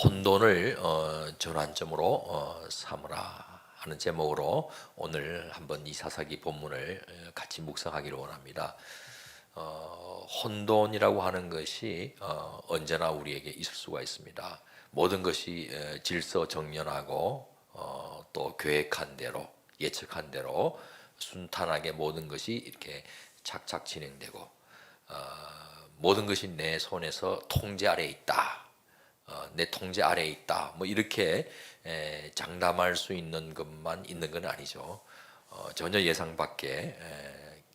혼돈을 전환점으로 삼으라 하는 제목으로 오늘 한번 이 사사기 본문을 같이 묵상하기를 원합니다. 혼돈이라고 하는 것이 언제나 우리에게 있을 수가 있습니다. 모든 것이 질서정연하고 또 계획한 대로 예측한 대로 순탄하게 모든 것이 이렇게 착착 진행되고 모든 것이 내 손에서 통제 아래에 있다. 내 통제 아래에 있다. 뭐 이렇게 장담할 수 있는 것만 있는 건 아니죠. 전혀 예상 밖에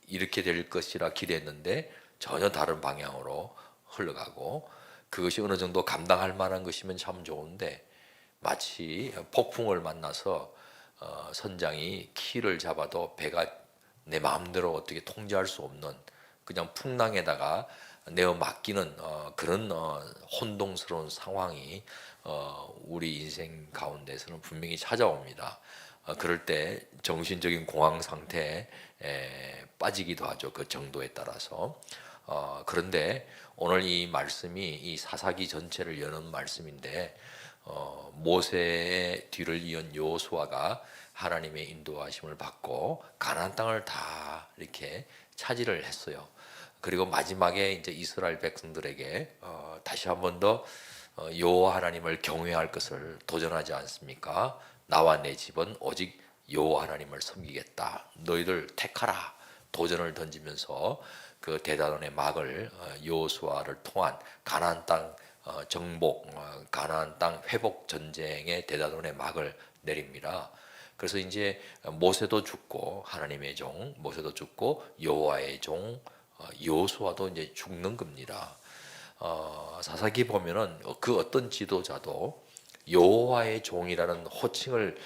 이렇게 될 것이라 기대했는데 전혀 다른 방향으로 흘러가고 그것이 어느 정도 감당할 만한 것이면 참 좋은데 마치 폭풍을 만나서 선장이 키를 잡아도 배가 내 마음대로 어떻게 통제할 수 없는 그냥 풍랑에다가 내어 맡기는 그런 혼동스러운 상황이 우리 인생 가운데서는 분명히 찾아옵니다. 그럴 때 정신적인 공황 상태에 빠지기도 하죠. 그 정도에 따라서. 그런데 오늘 이 말씀이 이 사사기 전체를 여는 말씀인데 모세의 뒤를 이은 여호수아가 하나님의 인도하심을 받고 가나안 땅을 다 이렇게 차지를 했어요. 그리고 마지막에 이제 이스라엘 백성들에게 다시 한 번 더 여호와 하나님을 경외할 것을 도전하지 않습니까? 나와 내 집은 오직 여호와 하나님을 섬기겠다. 너희들 택하라. 도전을 던지면서 그 대다론의 막을 여호수아를 통한 가나안 땅 정복, 가나안 땅 회복 전쟁의 대다론의 막을 내립니다. 그래서 이제 모세도 죽고 하나님의 종 모세도 죽고 여호와의 종 여호수아도 이제 죽는 겁니다. 사사기 보면은 그 어떤 지도자도 여호와의 종이라는 호칭을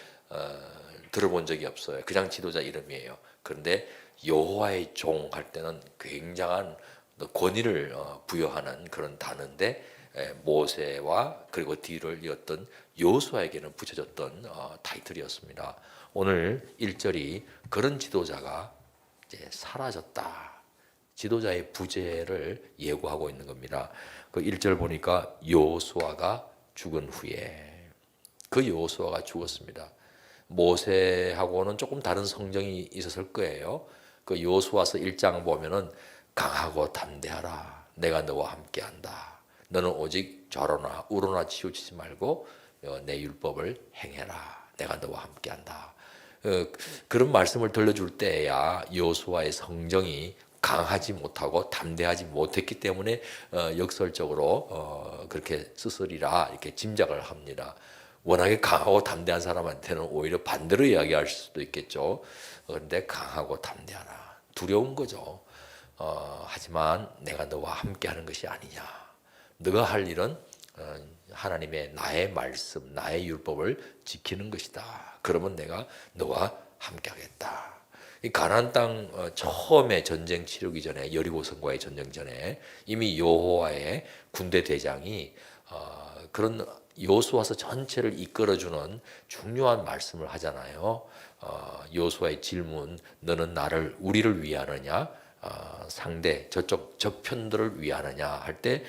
들어본 적이 없어요. 그냥 지도자 이름이에요. 그런데 여호와의 종 할 때는 굉장한 권위를 부여하는 그런 단어인데 모세와 그리고 뒤를 이었던 여호수아에게는 붙여졌던 타이틀이었습니다. 오늘 1절이 그런 지도자가 이제 사라졌다. 지도자의 부재를 예고하고 있는 겁니다. 그 1절 보니까 여호수아가 죽은 후에 그 여호수아가 죽었습니다. 모세하고는 조금 다른 성정이 있었을 거예요. 그 여호수아서 1장 보면은 강하고 담대하라. 내가 너와 함께한다. 너는 오직 좌로나 우로나 치우치지 말고 내 율법을 행해라. 내가 너와 함께한다. 그런 말씀을 들려줄 때야 여호수아의 성정이 강하지 못하고 담대하지 못했기 때문에 역설적으로 그렇게 쓰으리라 이렇게 짐작을 합니다. 워낙에 강하고 담대한 사람한테는 오히려 반대로 이야기할 수도 있겠죠. 그런데 강하고 담대하라. 두려운 거죠. 하지만 내가 너와 함께하는 것이 아니냐. 너가 할 일은 하나님의 나의 말씀, 나의 율법을 지키는 것이다. 그러면 내가 너와 함께하겠다. 이 가나안 땅 처음에 전쟁 치르기 전에 여리고성과의 전쟁 전에 이미 여호와의 군대 대장이 그런 여호수아서 전체를 이끌어주는 중요한 말씀을 하잖아요. 여호수아의 질문, 너는 나를 우리를 위하느냐, 상대 저쪽 적편들을 위하느냐 할 때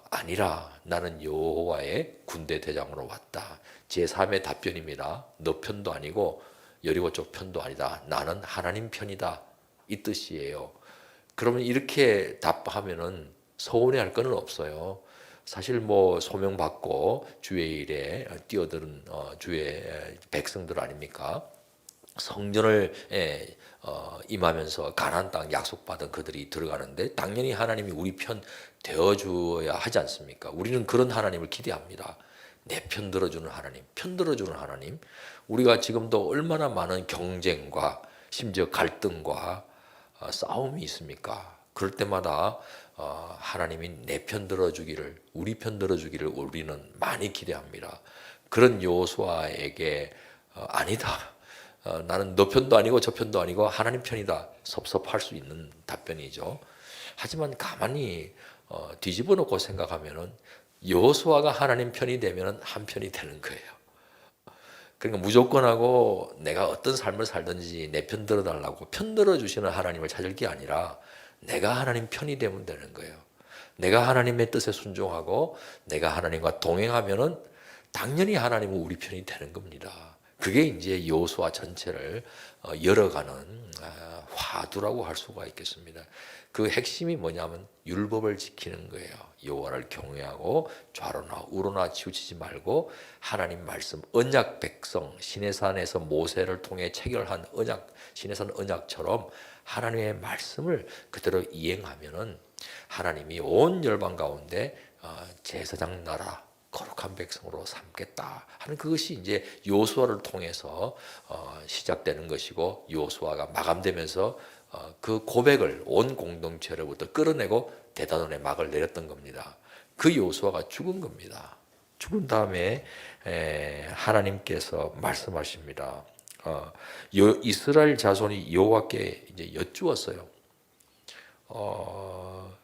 아니라 나는 여호와의 군대 대장으로 왔다. 제3의 답변입니다. 너 편도 아니고 여리고 쪽 편도 아니다. 나는 하나님 편이다. 이 뜻이에요. 그러면 이렇게 답하면은 서운해할 거는 없어요. 사실 뭐 소명받고 주의 일에 뛰어드는 주의 백성들 아닙니까? 성전을 임하면서 가나안 땅 약속받은 그들이 들어가는데 당연히 하나님이 우리 편 되어주어야 하지 않습니까? 우리는 그런 하나님을 기대합니다. 내 편 들어주는 하나님, 편 들어주는 하나님. 우리가 지금도 얼마나 많은 경쟁과 심지어 갈등과 싸움이 있습니까? 그럴 때마다 하나님이 내 편 들어주기를, 우리 편 들어주기를 우리는 많이 기대합니다. 그런 여호수아에게 아니다. 나는 너 편도 아니고 저 편도 아니고 하나님 편이다. 섭섭할 수 있는 답변이죠. 하지만 가만히 뒤집어 놓고 생각하면은 여호수아가 하나님 편이 되면 한 편이 되는 거예요. 그러니까 무조건하고 내가 어떤 삶을 살든지 내 편 들어달라고 편 들어주시는 하나님을 찾을 게 아니라 내가 하나님 편이 되면 되는 거예요. 내가 하나님의 뜻에 순종하고 내가 하나님과 동행하면은 당연히 하나님은 우리 편이 되는 겁니다. 그게 이제 여호수아 전체를 열어가는 화두라고 할 수가 있겠습니다. 그 핵심이 뭐냐면 율법을 지키는 거예요. 여호와를 경외하고 좌로나 우로나 치우치지 말고 하나님 말씀 언약 백성 시내산에서 모세를 통해 체결한 언약 시내산 언약처럼 하나님의 말씀을 그대로 이행하면은 하나님이 온 열방 가운데 제사장 나라 거룩한 백성으로 삼겠다 하는 그것이 이제 여호수아를 통해서 시작되는 것이고 여호수아가 마감되면서 그 고백을 온 공동체로부터 끌어내고 대다돈의 막을 내렸던 겁니다. 그 여호수아가 죽은 겁니다. 죽은 다음에 하나님께서 말씀하십니다. 이스라엘 자손이 여호와께 이제 여쭈었어요.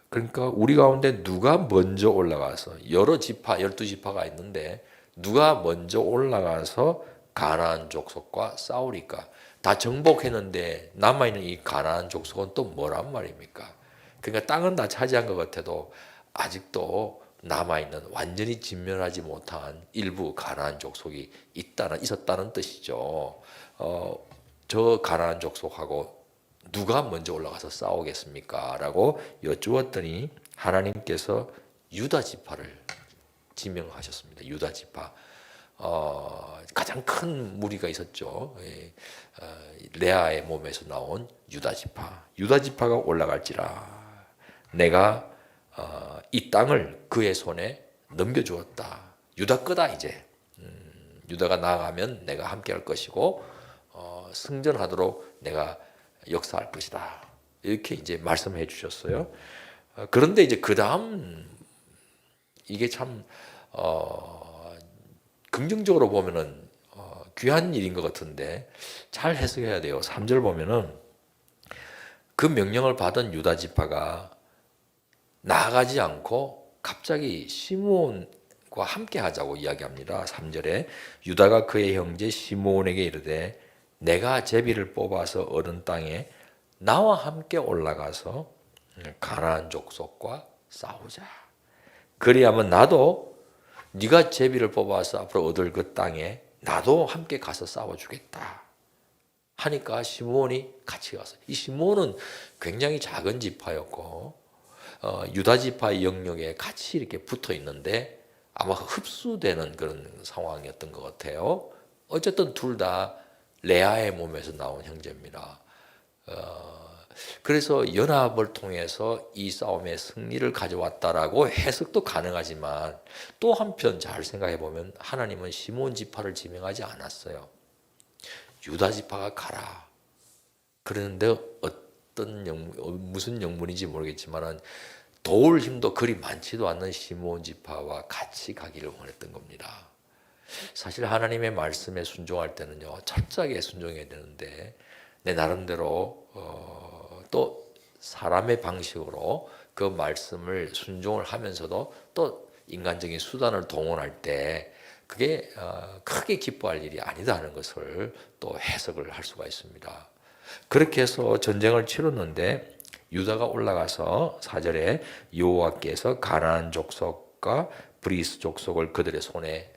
그러니까 우리 가운데 누가 먼저 올라가서 여러 지파 12지파가 있는데 누가 먼저 올라가서 가나안 족속과 싸우리까? 다 정복했는데 남아있는 이 가나안 족속은 또 뭐란 말입니까? 그러니까 땅은 다 차지한 것 같아도 아직도 남아있는 완전히 진멸하지 못한 일부 가나안 족속이 있었다는 뜻이죠. 저 가나안 족속하고 누가 먼저 올라가서 싸우겠습니까? 라고 여쭈었더니 하나님께서 유다 지파를 지명하셨습니다. 유다 지파. 가장 큰 무리가 있었죠. 레아의 몸에서 나온 유다 지파. 유다 지파가 올라갈지라. 내가 이 땅을 그의 손에 넘겨주었다. 유다 거다 이제. 유다가 나아가면 내가 함께할 것이고 승전하도록 내가 역사할 것이다. 이렇게 이제 말씀해 주셨어요. 그런데 이제 그 다음 이게 참 긍정적으로 보면은 귀한 일인 것 같은데 잘 해석해야 돼요. 3절 보면은 그 명령을 받은 유다 지파가 나아가지 않고 갑자기 시므온과 함께 하자고 이야기합니다. 3절에 유다가 그의 형제 시므온에게 이르되 내가 제비를 뽑아서 얻은 땅에 나와 함께 올라가서 가나안 족속과 싸우자. 그리하면 나도 네가 제비를 뽑아서 앞으로 얻을 그 땅에 나도 함께 가서 싸워주겠다. 하니까 시므온이 같이 가서 이 시므온은 굉장히 작은 지파였고 유다 지파의 영역에 같이 이렇게 붙어 있는데 아마 흡수되는 그런 상황이었던 것 같아요. 어쨌든 둘 다 레아의 몸에서 나온 형제입니다. 그래서 연합을 통해서 이 싸움의 승리를 가져왔다라고 해석도 가능하지만 또 한편 잘 생각해 보면 하나님은 시몬 지파를 지명하지 않았어요. 유다 지파가 가라. 그런데 무슨 영문인지 모르겠지만 도울 힘도 그리 많지도 않는 시몬 지파와 같이 가기를 원했던 겁니다. 사실 하나님의 말씀에 순종할 때는요 철저하게 순종해야 되는데 내 나름대로 또 사람의 방식으로 그 말씀을 순종을 하면서도 또 인간적인 수단을 동원할 때 그게 크게 기뻐할 일이 아니다는 것을 또 해석을 할 수가 있습니다. 그렇게 해서 전쟁을 치렀는데 유다가 올라가서 4절에 여호와께서 가나안 족속과 브리스 족속을 그들의 손에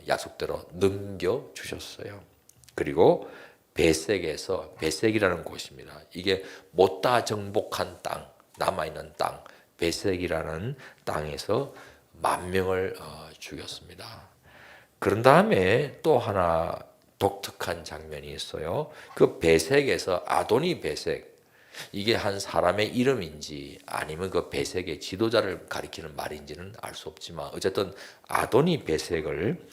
약속대로 넘겨주셨어요. 그리고 베색이라는 곳입니다. 이게 못다 정복한 땅, 남아있는 땅, 베색이라는 땅에서 10,000명을 죽였습니다. 그런 다음에 또 하나 독특한 장면이 있어요. 그 베색에서 아도니 베색, 이게 한 사람의 이름인지 아니면 그 베색의 지도자를 가리키는 말인지는 알 수 없지만 어쨌든 아도니 베색을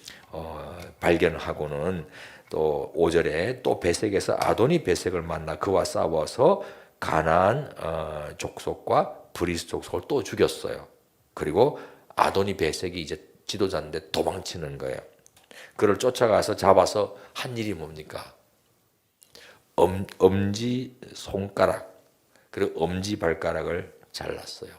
발견하고는 또 5절에 또 베색에서 아도니 베색을 만나 그와 싸워서 가나안 족속과 브리스 족속을 또 죽였어요. 그리고 아도니 베색이 이제 지도자인데 도망치는 거예요. 그를 쫓아가서 잡아서 한 일이 뭡니까? 엄지 손가락 그리고 엄지 발가락을 잘랐어요.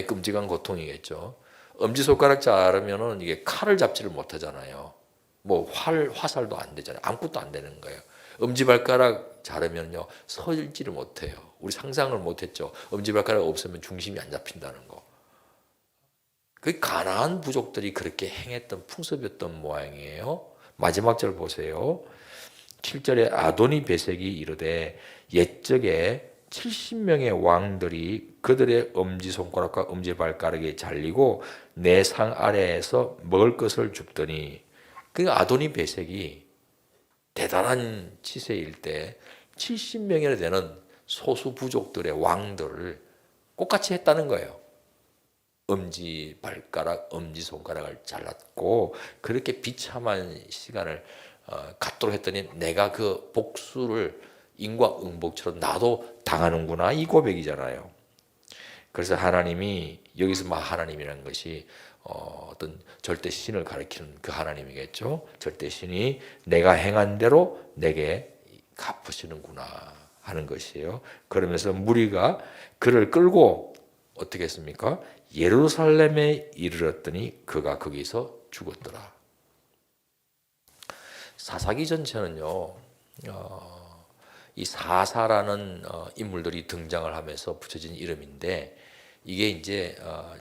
끔찍한 고통이겠죠. 엄지 손가락 자르면은 이게 칼을 잡지를 못하잖아요. 뭐 화살도 안 되잖아요. 아무것도 안 되는 거예요. 엄지 발가락 자르면요 서지를 못해요. 우리 상상을 못했죠. 엄지 발가락 없으면 중심이 안 잡힌다는 거. 그 가나안 부족들이 그렇게 행했던 풍습이었던 모양이에요. 마지막 절 보세요. 7절에 아도니 베섹이 이르되 옛적에 70명의 왕들이 그들의 엄지손가락과 엄지발가락에 잘리고 내 상 아래에서 먹을 것을 줍더니, 그 아도니 베섹이 대단한 치세일 때 70명이나 되는 소수 부족들의 왕들을 똑같이 했다는 거예요. 엄지발가락, 엄지손가락을 잘랐고 그렇게 비참한 시간을 갖도록 했더니 내가 그 복수를 인과응복처럼 나도 당하는구나, 이 고백이잖아요. 그래서 하나님이 여기서 하나님이라는 것이 어떤 절대 신을 가리키는 그 하나님이겠죠. 절대 신이 내가 행한 대로 내게 갚으시는구나 하는 것이에요. 그러면서 무리가 그를 끌고 어떻게 했습니까? 예루살렘에 이르렀더니 그가 거기서 죽었더라. 사사기 전체는요, 이 사사라는 인물들이 등장을 하면서 붙여진 이름인데, 이게 이제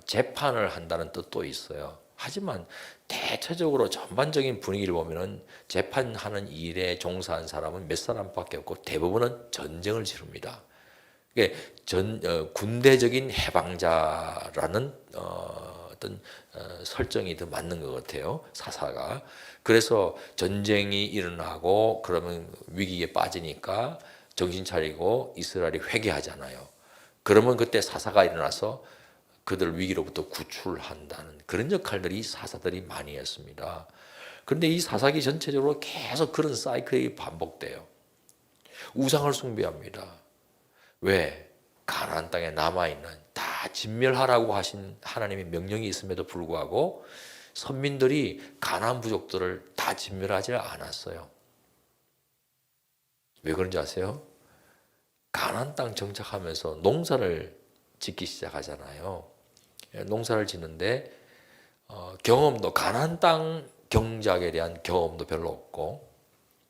재판을 한다는 뜻도 있어요. 하지만 대체적으로 전반적인 분위기를 보면은 재판하는 일에 종사한 사람은 몇 사람밖에 없고 대부분은 전쟁을 치릅니다. 군대적인 해방자라는 어떤 설정이 더 맞는 것 같아요, 사사가. 그래서 전쟁이 일어나고 그러면 위기에 빠지니까 정신 차리고 이스라엘이 회개하잖아요. 그러면 그때 사사가 일어나서 그들 위기로부터 구출한다는 그런 역할들이 사사들이 많이 했습니다. 그런데 이 사사기 전체적으로 계속 그런 사이클이 반복돼요. 우상을 숭배합니다. 왜? 가나안 땅에 남아있는, 다 진멸하라고 하신 하나님의 명령이 있음에도 불구하고 선민들이 가나안 부족들을 다 진멸하지 않았어요. 왜 그런지 아세요? 가나안 땅 정착하면서 농사를 짓기 시작하잖아요. 농사를 짓는데 경험도, 가나안 땅 경작에 대한 경험도 별로 없고,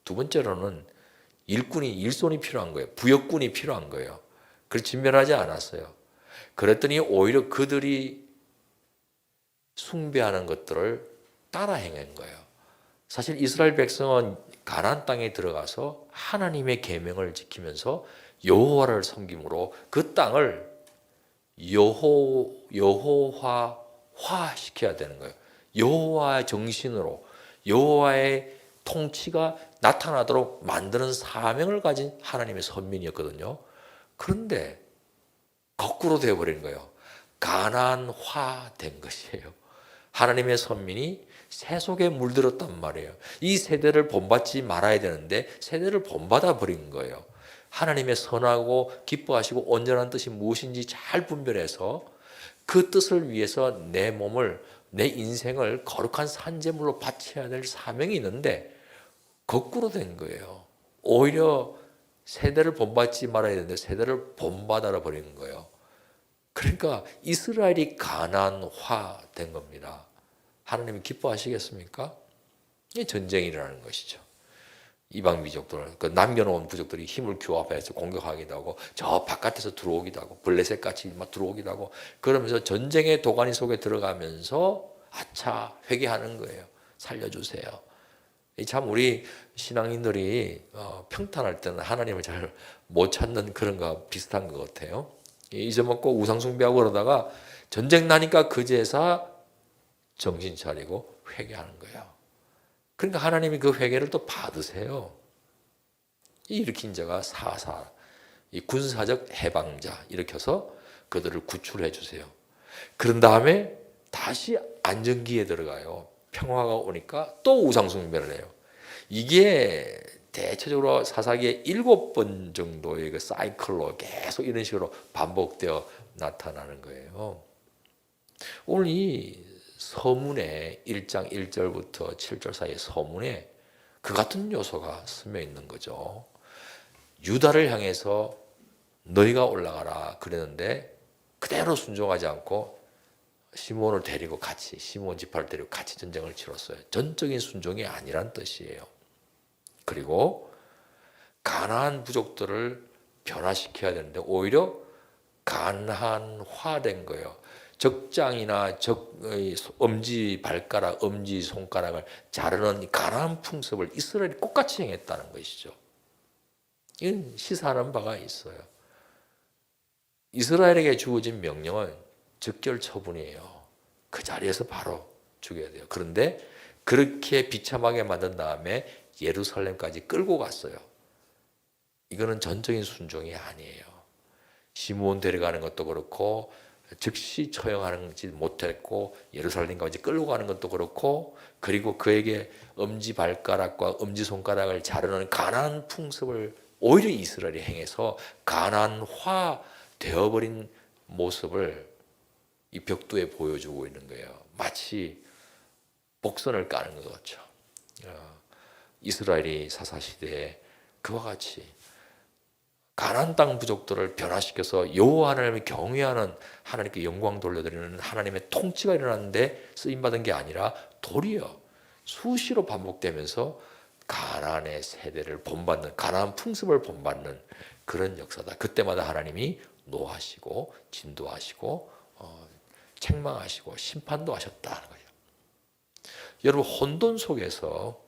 두 번째로는 일손이 필요한 거예요. 부역군이 필요한 거예요. 그래서 진멸하지 않았어요. 그랬더니 오히려 그들이 숭배하는 것들을 따라 행한 거예요. 사실 이스라엘 백성은 가나안 땅에 들어가서 하나님의 계명을 지키면서 여호와를 섬김으로 그 땅을 여호와화 시켜야 되는 거예요. 여호와의 정신으로 여호와의 통치가 나타나도록 만드는 사명을 가진 하나님의 선민이었거든요. 그런데 거꾸로 되어버린 거예요. 가나안화 된 것이에요. 하나님의 선민이 새 속에 물들었단 말이에요. 이 세대를 본받지 말아야 되는데 세대를 본받아 버린 거예요. 하나님의 선하고 기뻐하시고 온전한 뜻이 무엇인지 잘 분별해서 그 뜻을 위해서 내 몸을, 내 인생을 거룩한 산제물로 바쳐야 될 사명이 있는데 거꾸로 된 거예요. 오히려 세대를 본받지 말아야 되는데 세대를 본받아 버리는 거예요. 그러니까 이스라엘이 가나안화 된 겁니다. 하나님이 기뻐하시겠습니까? 이게 전쟁이라는 것이죠. 이방 민족들, 그 남겨놓은 부족들이 힘을 규합해서 공격하기도 하고 저 바깥에서 들어오기도 하고 블레셋같이 막 들어오기도 하고, 그러면서 전쟁의 도가니 속에 들어가면서 아차 회개하는 거예요. 살려주세요. 참 우리 신앙인들이 평탄할 때는 하나님을 잘 못 찾는 그런 거 비슷한 것 같아요. 잊어먹고 우상숭배하고 그러다가 전쟁 나니까 그제서 정신 차리고 회개하는 거예요. 그러니까 하나님이 그 회개를 또 받으세요. 일으킨 자가 사사, 이 군사적 해방자 일으켜서 그들을 구출해 주세요. 그런 다음에 다시 안정기에 들어가요. 평화가 오니까 또 우상숭배를 해요. 이게 대체적으로 사사기의 7번 정도의 그 사이클로 계속 이런 식으로 반복되어 나타나는 거예요. 오늘 이 서문에 1장 1절부터 7절 사이의 서문에 그 같은 요소가 스며 있는 거죠. 유다를 향해서 너희가 올라가라 그랬는데 그대로 순종하지 않고 시몬을 데리고 같이, 시몬 지파를 데리고 같이 전쟁을 치렀어요. 전적인 순종이 아니란 뜻이에요. 그리고 가나안 부족들을 변화시켜야 되는데 오히려 가나안화된 거예요. 적장이나 엄지 발가락, 엄지 손가락을 자르는 가나안 풍습을 이스라엘이 똑같이 행했다는 것이죠. 이건 시사하는 바가 있어요. 이스라엘에게 주어진 명령은 즉결 처분이에요. 그 자리에서 바로 죽여야 돼요. 그런데 그렇게 비참하게 만든 다음에 예루살렘까지 끌고 갔어요. 이거는 전적인 순종이 아니에요. 시므온 데려가는 것도 그렇고 즉시 처형하지 못했고 예루살렘까지 끌고 가는 것도 그렇고 그리고 그에게 엄지발가락과 엄지손가락을 자르는 가나안 풍습을 오히려 이스라엘이 행해서 가나안화 되어버린 모습을 이 벽두에 보여주고 있는 거예요. 마치 복선을 까는 것 같죠. 이스라엘이 사사시대에 그와 같이 가나안 땅 부족들을 변화시켜서 여호와 하나님을 경외하는 하나님께 영광 돌려드리는 하나님의 통치가 일어났는데 쓰임받은 게 아니라 도리어 수시로 반복되면서 가나안의 세대를 본받는 가나안 풍습을 본받는 그런 역사다. 그때마다 하나님이 노하시고 진도하시고 책망하시고 심판도 하셨다는 거예요. 여러분 혼돈 속에서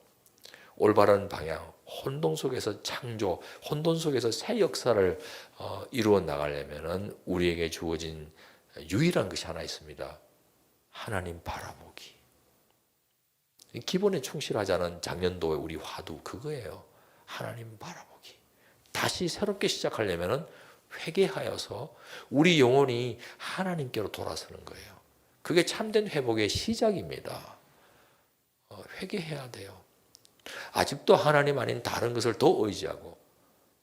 올바른 방향, 혼돈 속에서 창조, 혼돈 속에서 새 역사를 이루어 나가려면 우리에게 주어진 유일한 것이 하나 있습니다. 하나님 바라보기. 기본에 충실하자는 작년도의 우리 화두 그거예요. 하나님 바라보기. 다시 새롭게 시작하려면 회개하여서 우리 영혼이 하나님께로 돌아서는 거예요. 그게 참된 회복의 시작입니다. 회개해야 돼요. 아직도 하나님 아닌 다른 것을 더 의지하고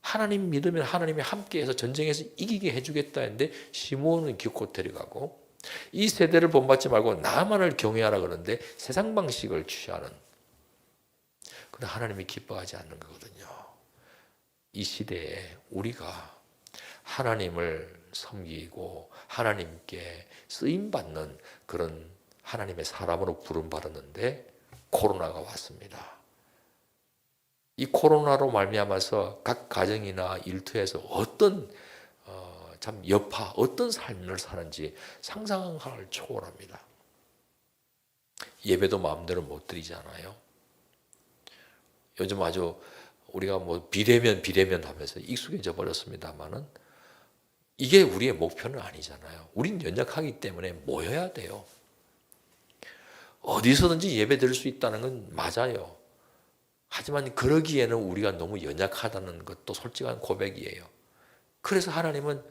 하나님 믿으면 하나님이 함께해서 전쟁에서 이기게 해주겠다 했는데 시므온은 기껏 데려가고 이 세대를 본받지 말고 나만을 경외하라 그러는데 세상 방식을 취하는 그런 하나님이 기뻐하지 않는 거거든요. 이 시대에 우리가 하나님을 섬기고 하나님께 쓰임받는 그런 하나님의 사람으로 부름받았는데 코로나가 왔습니다. 이 코로나로 말미암아서 각 가정이나 일터에서 어떤 참 여파, 어떤 삶을 사는지 상상을 초월합니다. 예배도 마음대로 못 드리잖아요. 요즘 아주 우리가 뭐 비대면 하면서 익숙해져 버렸습니다만은 이게 우리의 목표는 아니잖아요. 우린 연약하기 때문에 모여야 돼요. 어디서든지 예배 드릴 수 있다는 건 맞아요. 하지만 그러기에는 우리가 너무 연약하다는 것도 솔직한 고백이에요. 그래서 하나님은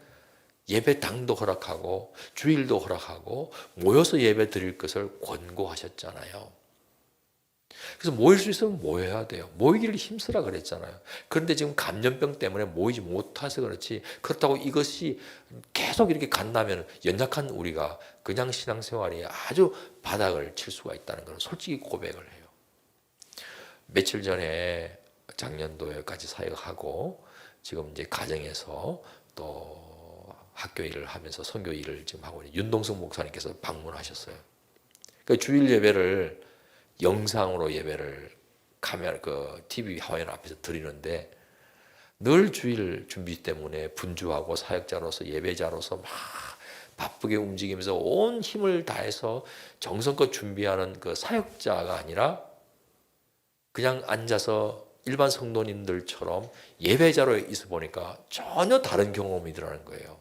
예배당도 허락하고 주일도 허락하고 모여서 예배 드릴 것을 권고하셨잖아요. 그래서 모일 수 있으면 모여야 돼요. 모이기를 힘쓰라 그랬잖아요. 그런데 지금 감염병 때문에 모이지 못해서 그렇지 그렇다고 이것이 계속 이렇게 간다면 연약한 우리가 그냥 신앙생활이 아주 바닥을 칠 수가 있다는 걸 솔직히 고백을 해요. 며칠 전에 작년도에까지 사역하고 지금 이제 가정에서 또 학교 일을 하면서 선교 일을 지금 하고 있는 윤동성 목사님께서 방문하셨어요. 그러니까 주일 예배를 영상으로 예배를 카메라 TV 화면 앞에서 드리는데 늘 주일 준비 때문에 분주하고 사역자로서 예배자로서 막 바쁘게 움직이면서 온 힘을 다해서 정성껏 준비하는 그 사역자가 아니라 그냥 앉아서 일반 성도님들처럼 예배자로 있어 보니까 전혀 다른 경험이더라는 거예요.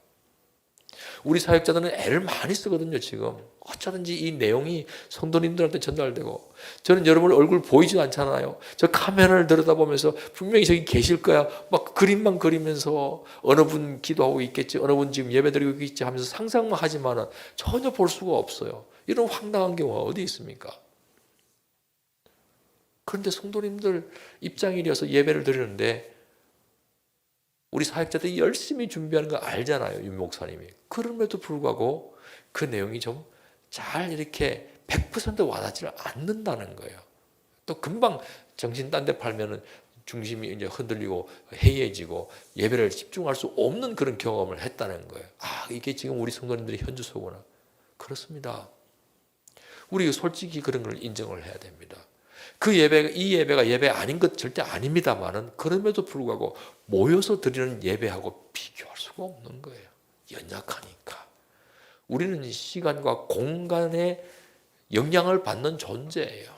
우리 사역자들은 애를 많이 쓰거든요. 지금 어쩌든지 이 내용이 성도님들한테 전달되고 저는 여러분 얼굴 보이지도 않잖아요. 저 카메라를 들여다보면서 분명히 저기 계실 거야. 막 그림만 그리면서 어느 분 기도하고 있겠지, 어느 분 지금 예배드리고 있겠지 하면서 상상만 하지만은 전혀 볼 수가 없어요. 이런 황당한 경우가 어디 있습니까? 그런데 성도님들 입장이어서 예배를 드리는데 우리 사역자들이 열심히 준비하는 거 알잖아요. 윤 목사님이. 그럼에도 불구하고 그 내용이 좀 잘 이렇게 100% 와닿지를 않는다는 거예요. 또 금방 정신 딴 데 팔면은 중심이 이제 흔들리고 해이해지고 예배를 집중할 수 없는 그런 경험을 했다는 거예요. 아, 이게 지금 우리 성도님들의 현주소구나. 그렇습니다. 우리 솔직히 그런 걸 인정을 해야 됩니다. 이 예배가 예배 아닌 것 절대 아닙니다만은 그럼에도 불구하고 모여서 드리는 예배하고 비교할 수가 없는 거예요. 연약하니까. 우리는 시간과 공간의 영향을 받는 존재예요.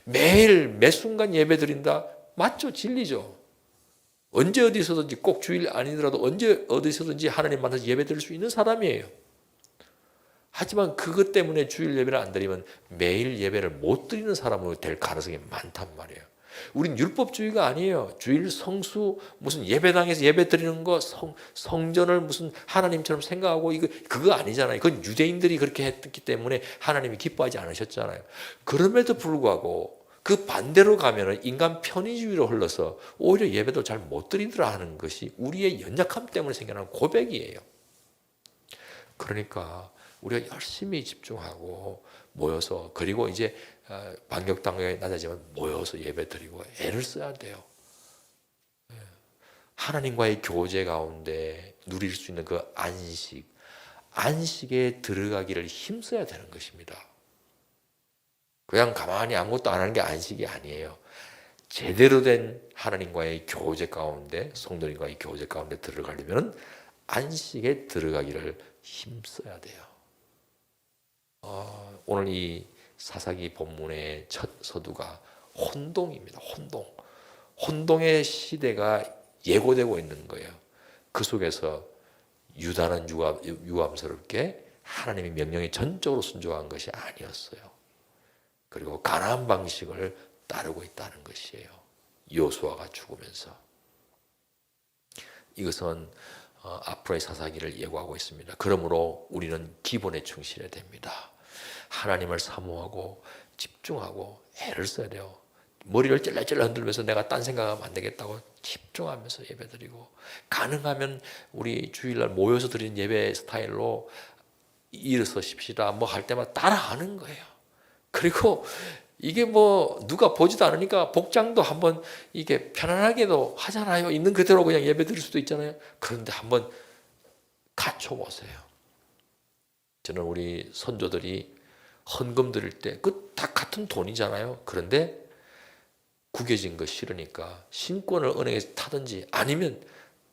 매일 매 순간 예배 드린다. 맞죠? 진리죠. 언제 어디서든지 꼭 주일 아니더라도 언제 어디서든지 하나님 만나서 예배 드릴 수 있는 사람이에요. 하지만 그것 때문에 주일 예배를 안 드리면 매일 예배를 못 드리는 사람으로 될 가능성이 많단 말이에요. 우린 율법주의가 아니에요. 주일 성수 무슨 예배당에서 예배 드리는 거 성전을 무슨 하나님처럼 생각하고 그거 아니잖아요. 그건 유대인들이 그렇게 했기 때문에 하나님이 기뻐하지 않으셨잖아요. 그럼에도 불구하고 그 반대로 가면은 인간 편의주의로 흘러서 오히려 예배도 잘 못 드리더라 하는 것이 우리의 연약함 때문에 생겨나는 고백이에요. 그러니까 우리가 열심히 집중하고 모여서, 그리고 이제 반격당에 낮아지면 모여서 예배 드리고 애를 써야 돼요. 하나님과의 교제 가운데 누릴 수 있는 그 안식에 들어가기를 힘써야 되는 것입니다. 그냥 가만히 아무것도 안 하는 게 안식이 아니에요. 제대로 된 하나님과의 교제 가운데, 성도님과의 교제 가운데 들어가려면 안식에 들어가기를 힘써야 돼요. 오늘 이 사사기 본문의 첫 서두가 혼동입니다. 혼동의 시대가 예고되고 있는 거예요. 그 속에서 유다는 유감스럽게 하나님의 명령에 전적으로 순종한 것이 아니었어요. 그리고 가나안 방식을 따르고 있다는 것이에요. 여호수아가 죽으면서. 이것은 앞으로의 사사기를 예고하고 있습니다. 그러므로 우리는 기본에 충실해야 됩니다. 하나님을 사모하고 집중하고 애를 써야 돼요. 머리를 찔레찔레 흔들면서 내가 딴 생각하면 안 되겠다고 집중하면서 예배드리고, 가능하면 우리 주일날 모여서 드리는 예배 스타일로 일어서십시다 뭐 할 때마다 따라하는 거예요. 그리고 이게 뭐 누가 보지도 않으니까 복장도 한번 이게 편안하게도 하잖아요. 있는 그대로 그냥 예배 드릴 수도 있잖아요. 그런데 한번 갖춰보세요. 저는 우리 선조들이 헌금 드릴 때 그 다 같은 돈이잖아요. 그런데 구겨진 거 싫으니까 신권을 은행에서 타든지 아니면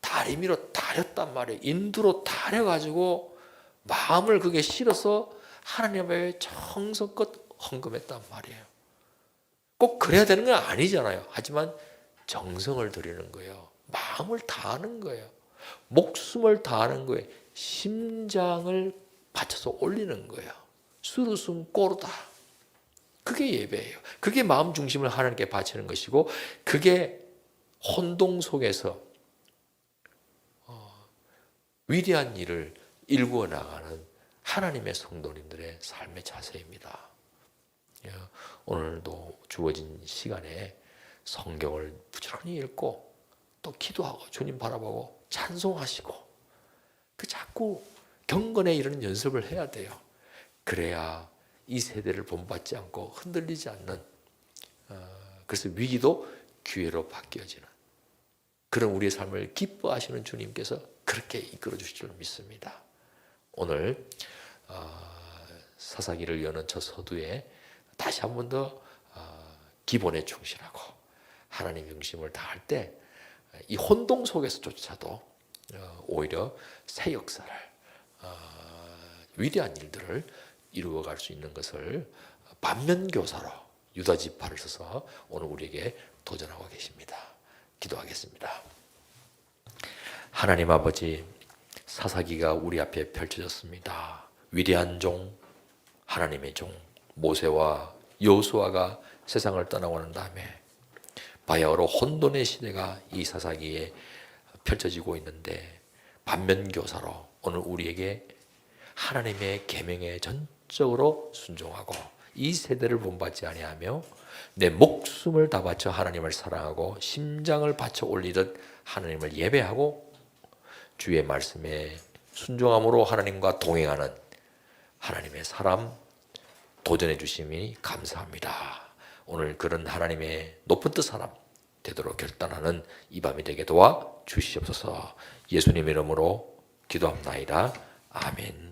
다리미로 다렸단 말이에요. 인두로 다려가지고 마음을 그게 실어서 하나님 앞에 정성껏 헌금했단 말이에요. 꼭 그래야 되는 건 아니잖아요. 하지만 정성을 들이는 거예요. 마음을 다하는 거예요. 목숨을 다하는 거예요. 심장을 바쳐서 올리는 거예요. 수루숨 꼬르다. 그게 예배예요. 그게 마음 중심을 하나님께 바치는 것이고, 그게 혼동 속에서 위대한 일을 일구어 나가는 하나님의 성도님들의 삶의 자세입니다. 오늘도 주어진 시간에 성경을 부지런히 읽고 또 기도하고 주님 바라보고 찬송하시고 그 자꾸 경건에 이르는 연습을 해야 돼요. 그래야 이 세대를 본받지 않고 흔들리지 않는, 그래서 위기도 기회로 바뀌어지는 그런 우리의 삶을 기뻐하시는 주님께서 그렇게 이끌어 주실 줄 믿습니다. 오늘 사사기를 여는 저 서두에 다시 한 번 더 기본에 충실하고 하나님 중심을 다할 때 이 혼동 속에서조차도 오히려 새 역사를, 위대한 일들을 이루어갈 수 있는 것을 반면교사로 유다 지파를 써서 오늘 우리에게 도전하고 계십니다. 기도하겠습니다. 하나님 아버지, 사사기가 우리 앞에 펼쳐졌습니다. 위대한 종, 하나님의 종 모세와 여호수아가 세상을 떠나고 난 다음에 바야흐로 혼돈의 시대가 이 사사기에 펼쳐지고 있는데, 반면교사로 오늘 우리에게 하나님의 계명에 전적으로 순종하고 이 세대를 본받지 아니하며 내 목숨을 다 바쳐 하나님을 사랑하고 심장을 바쳐 올리듯 하나님을 예배하고 주의 말씀에 순종함으로 하나님과 동행하는 하나님의 사람 도전해 주심이 감사합니다. 오늘 그런 하나님의 높은 뜻 사람 되도록 결단하는 이 밤이 되게 도와 주시옵소서. 예수님의 이름으로 기도합나이다. 아멘.